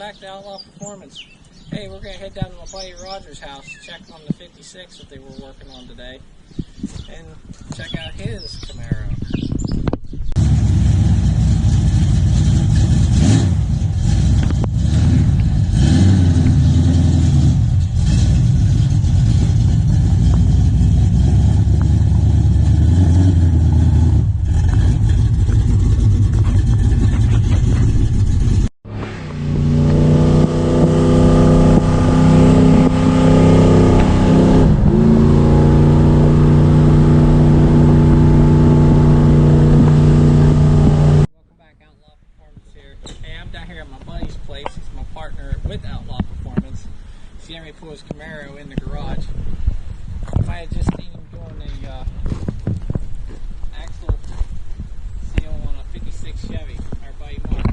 back to Outlaw Performance. Hey, we're going to head down to my buddy Roger's house, check on the 56 that they were working on today, and check out his Camaro. With Outlaw Performance. He's getting ready to pull his Camaro in the garage. You might have just seen him doing a axle seal on a 56 Chevy. Our buddy Mark.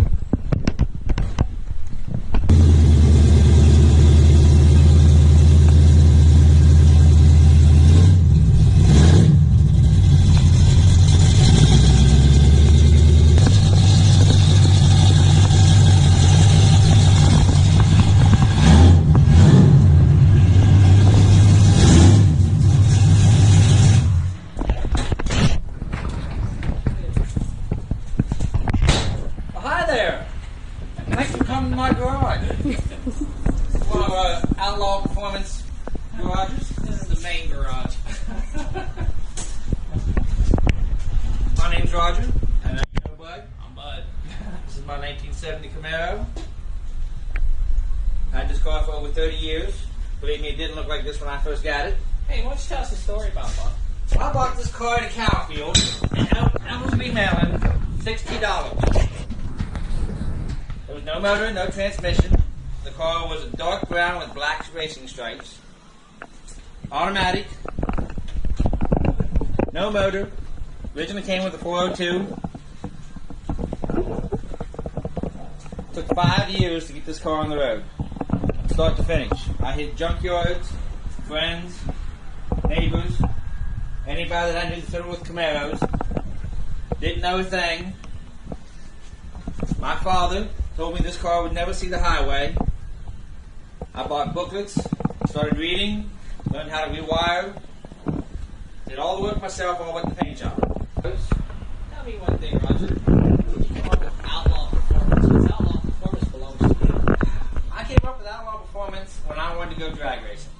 Thanks for coming to my garage. One of our Outlaw Performance garages. This is the main garage. My name's Roger. And I'm Bud. I'm Bud. This is my 1970 Camaro. I had this car for over 30 years. Believe me, it didn't look like this when I first got it. Hey, why don't you tell us a story about Bud? I bought this car in a cow field, and I was emailing $60. There was no motor, no transmission. The car was a dark brown with black racing stripes. Automatic. No motor. Originally came with a 402. Took 5 years to get this car on the road. Start to finish. I hit junkyards, friends, neighbors, anybody that I knew that fiddled with Camaros. Didn't know a thing. My father told me this car would never see the highway. I bought booklets, started reading, learned how to rewire, did all the work myself, all but the paint job. Tell me one thing, Roger. Outlaw Performance. Because Outlaw Performance belongs to you. I came up with Outlaw Performance when I wanted to go drag racing.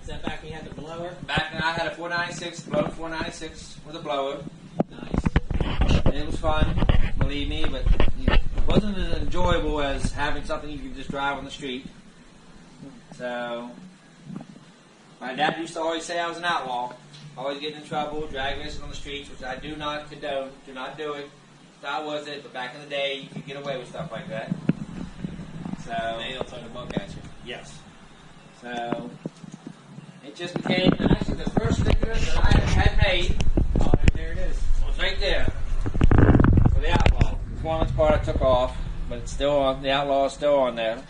Is that back when you had the blower? Back when I had a 496, blown 496 with a blower. Nice. It was fun, believe me, but it wasn't as enjoyable as having something you could just drive on the street. So, my dad used to always say I was an outlaw, always getting in trouble, drag racing on the streets, which I do not condone, do not do it. That was it, but back in the day, you could get away with stuff like that. So, they'll throw the book at you. Yes. So, it just became, actually the first sticker that I had made, oh, there it is, was right there. The Outlaw. Performance part I took off, but it's still on. The Outlaw is still on there.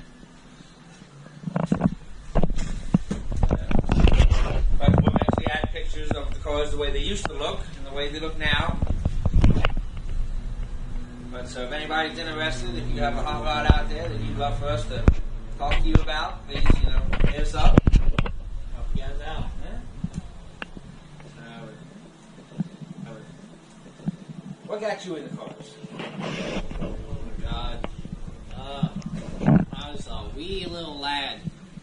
But we'll actually add pictures of the cars the way they used to look and the way they look now. But so if anybody's interested, if you have a hot rod out there that you'd love for us to talk to you about, please, hit us up. Help you guys out. What got you in the cars? Oh my God. I was a wee little lad.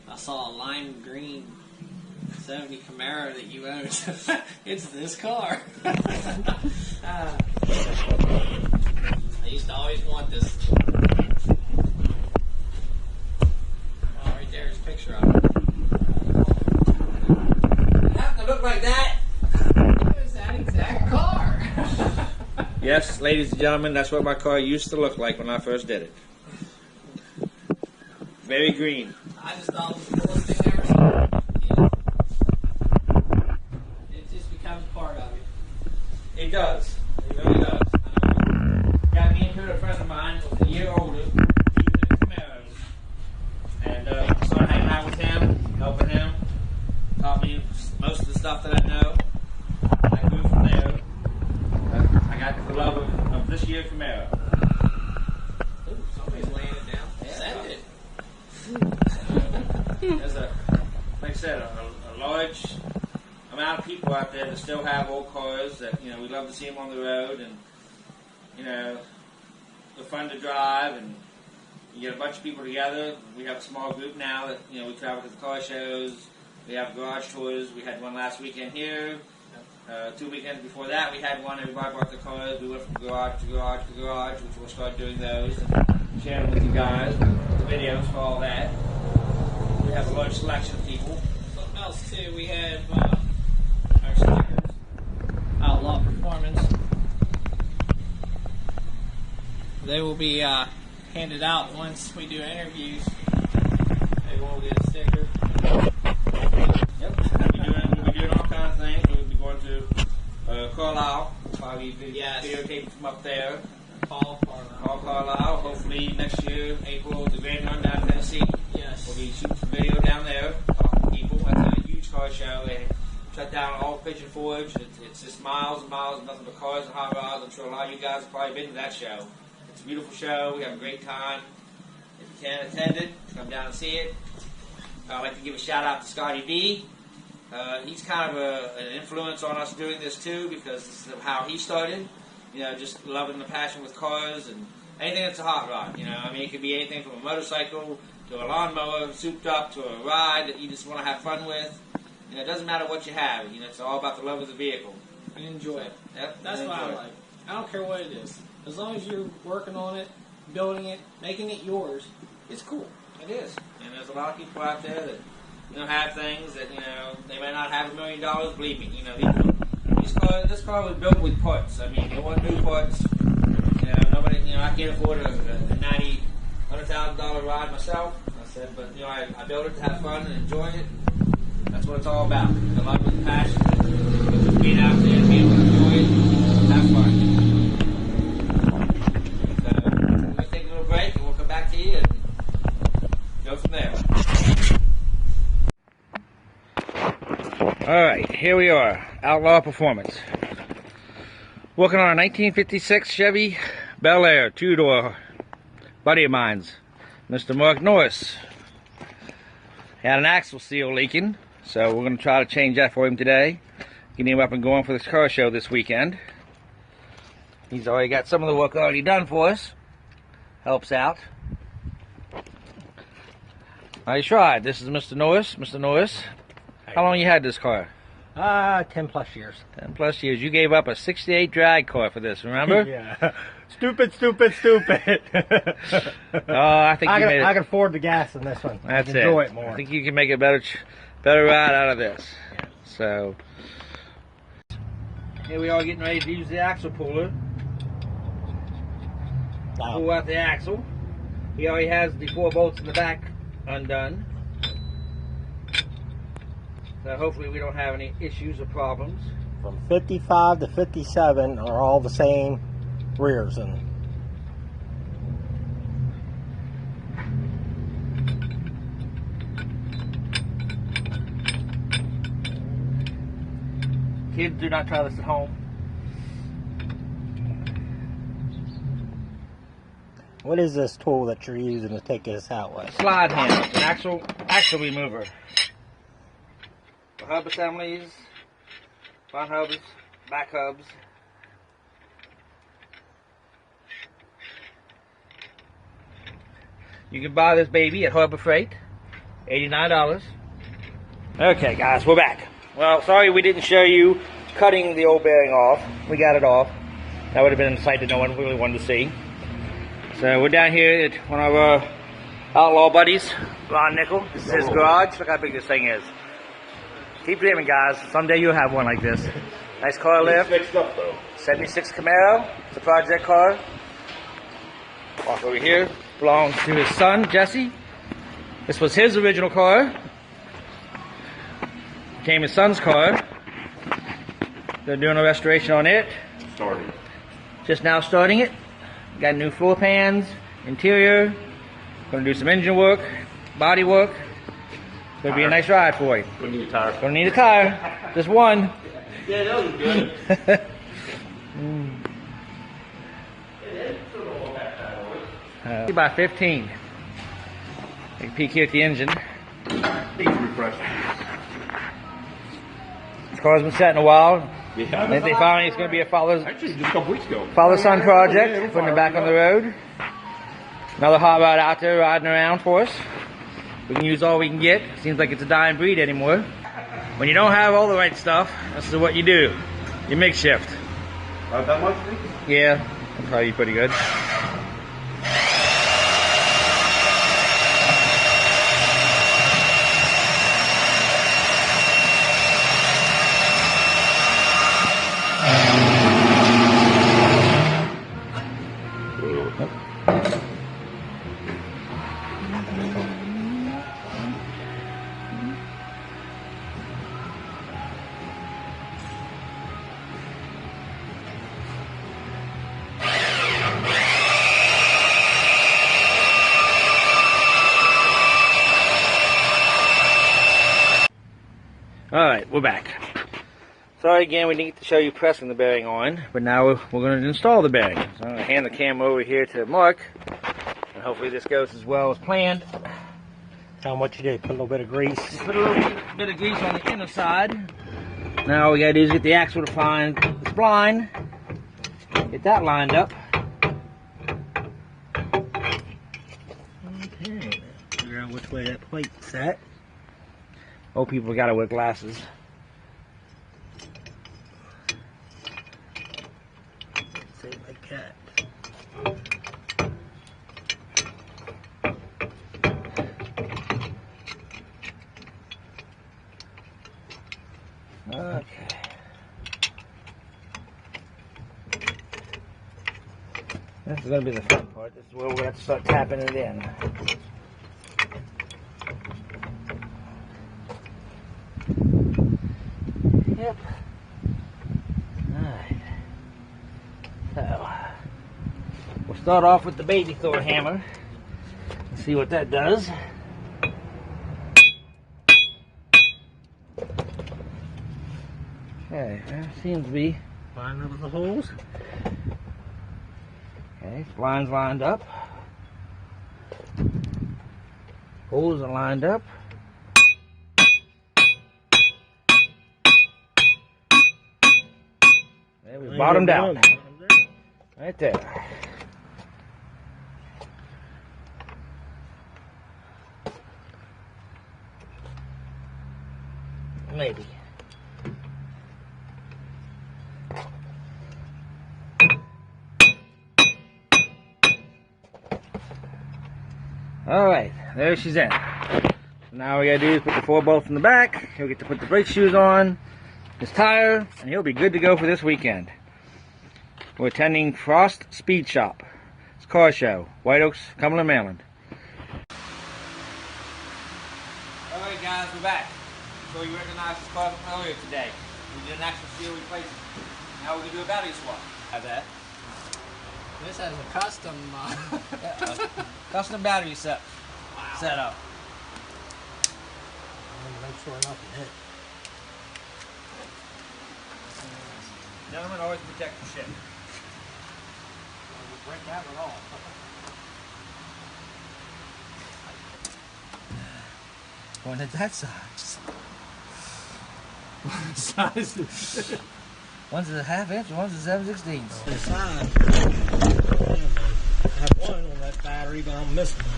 I saw a lime green 70 Camaro that you owned. It's this car. I used to always want this. Oh, right there's a picture of it. It happened to look like that. It was that exact car. Yes, ladies and gentlemen, that's what my car used to look like when I first did it. Very green. I just thought it was the coolest thing ever seen. It just becomes part of you. It does. It really does. Got me into a friend of mine who was a year older. He was in Camaros. And I started hanging out with him, helping him. Taught me most of the stuff that I know. I grew from there. I got the love of this year Camaro. people out there that still have old cars that, you know, we love to see them on the road, and, you know, they're fun to drive, and you get a bunch of people together. We have a small group now that, you know, we travel to the car shows. We have garage tours. We had one last weekend here. 2 weekends before that, we had one. Everybody brought their cars. We went from garage to garage to garage, which we'll start doing those and sharing with you guys, the videos for all that. We have a large selection of people. Something else too, we have our stickers, Outlaw Performance. They will be handed out once we do interviews. Everyone will get a sticker. Yep, we'll be doing all kinds of things. We'll be going to Carlisle, probably videotaping from up there. Paul Carlisle, hopefully next year, April, the Grand Run down in Tennessee. Yes. We'll be shooting some video down there, talking to people. That's a huge car show. They shut down all Pigeon Forge. It's just miles and miles of nothing but cars and hot rods. I'm sure a lot of you guys have probably been to that show. It's a beautiful show. We have a great time. If you can attend it, come down and see it. I'd like to give a shout out to Scotty D. He's kind of an influence on us doing this too, because this is how he started. You know, just loving the passion with cars and anything that's a hot rod. You know, I mean, it could be anything from a motorcycle to a lawnmower, souped up, to a ride that you just want to have fun with. You know, it doesn't matter what you have. You know, it's all about the love of the vehicle. And enjoy it. Yep, That's what I like. I don't care what it is. As long as you're working on it, building it, making it yours, it's cool. It is. And there's a lot of people out there that, you know, have things that, you know, they may not have $1 million. Believe me, you know, this car was built with parts. I mean, it wasn't new parts. You know, nobody, you know, I can't afford a $100,000 ride myself. I said, but, you know, I built it to have fun and enjoy it. That's what it's all about. The love and passion, just being out there and being able to enjoy it, have fun. So, let's take a little break and we'll come back to you and go from there. Alright, here we are, Outlaw Performance. Working on a 1956 Chevy Belair, two-door, buddy of mine's, Mr. Mark Norris. Had an axle seal leaking, so we're going to try to change that for him today. Getting him up and going for this car show this weekend. He's already got some of the work already done for us. Helps out. Nice ride. This is Mr. Norris. Mr. Norris, how long you had this car? 10 plus years. 10 plus years. You gave up a 68 drag car for this, remember? Yeah. Stupid. I think you made it. I can afford the gas in this one. That's enjoy it. it more. I think you can make a better ride out of this. Yeah. So, here we are getting ready to use the axle puller. Pull out the axle. He already has the 4 bolts in the back undone. So hopefully we don't have any issues or problems. From 55 to 57 are all the same rears and Kids, do not try this at home. What is this tool that you're using to take this out with? Slide handle, an axle remover. For hub assemblies, front hubs, back hubs. You can buy this baby at Harbor Freight, $89. Okay guys, we're back. Well, sorry we didn't show you cutting the old bearing off. We got it off. That would have been a sight that no one really wanted to see. So we're down here at one of our Outlaw buddies, Ron Nickel. This is his garage. Look how big this thing is. Keep dreaming, guys. Someday you'll have one like this. Nice car lift. Fixed up though. 76 Camaro. It's a project car. Walk over here. Belongs to his son, Jesse. This was his original car. Became his son's car. They're doing a restoration on it. Starting. Just now starting it. Got new floor pans, interior. Gonna do some engine work, body work. Gonna be a nice ride for you. We need a tire. Gonna need a tire. Just one. Yeah, that was good. by 15. Take a peek here at the engine. Needs refreshing. car's been sat in a while. Yeah. And they finally, it's going to be a Actually, just a couple weeks ago. father-son project, putting it back on the road. Another hot rod out there riding around for us. We can use all we can get. Seems like it's a dying breed anymore. When you don't have all the right stuff, this is what you do. You makeshift. Not that much? Yeah, that'd probably be pretty good. Alright, we're back. Sorry again, we didn't get to show you pressing the bearing on, but now we're going to install the bearing. So I'm going to hand the camera over here to Mark, and hopefully this goes as well as planned. Tell them what you did. Put a little bit of grease. Just put a little bit of grease on the inner side. Now all we got to do is get the axle to find the spline, get that lined up. Okay, figure out which way that plate's at. Old people gotta wear glasses. Say it like that. Okay. This is gonna be the fun part. This is where we're gonna have to start tapping it in. Yep. Alright. So, we'll start off with the baby Thor hammer and see what that does. Okay, that seems to be lining up the holes. Okay, spline's lined up. Holes are lined up. There we bottomed out. Right there. Maybe. Alright, there she's in. Now all we gotta do is put the 4 bolts in the back. He'll get to put the brake shoes on, his tire, and he'll be good to go for this weekend. We're attending Frost Speed Shop. It's a car show. White Oaks, Cumberland, Maryland. Alright guys, we're back. So you recognize this car from earlier today. We did an actual seal replacement. Now we're going to do a battery swap. Have that. This has a custom Custom battery set up. Make sure nothing hit. Gentlemen, always protect your shit. break out at all. One at that size. What size is it? One's a 1/2 inch, one's a 7/16. The size. I have one on that battery, but I'm missing one.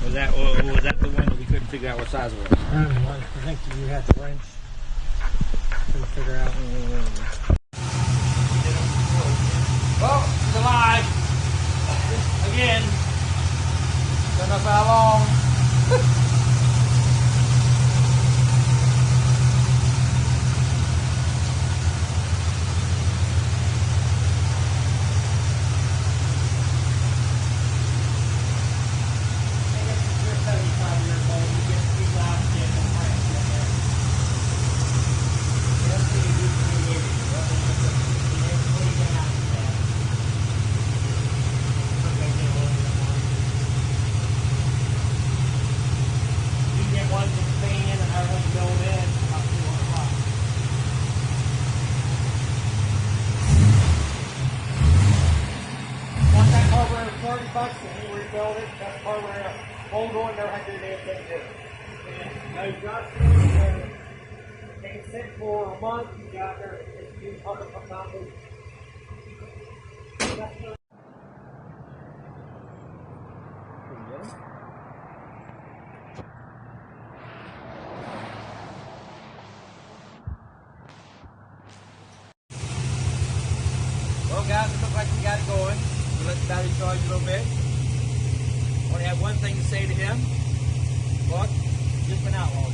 Was that the one that we couldn't figure out what size it was? I think you had the wrench. Couldn't figure out. Well, she's alive. Again. Don't know for how long. hardware is $30 and you rebuild it. That's hardware. Hold on, never had to do anything to it. No adjustments. They can sit for a month. You got there. You can talk about it. Well, guys, it looks like we got it going. We'll let the battery charge a little bit. Only have one thing to say to him. Look, just been outlawed.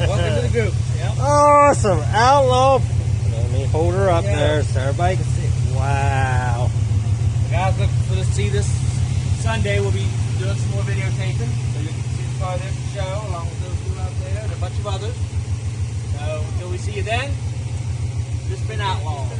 Welcome to the group. Yep. Awesome. Outlaw. Let me hold her up there so everybody can see. Wow. The guys, look for us to see this Sunday. We'll be doing some more videotaping. So you can see the car there to show, along with those two out there and a bunch of others. So until we see you then, just been outlawed.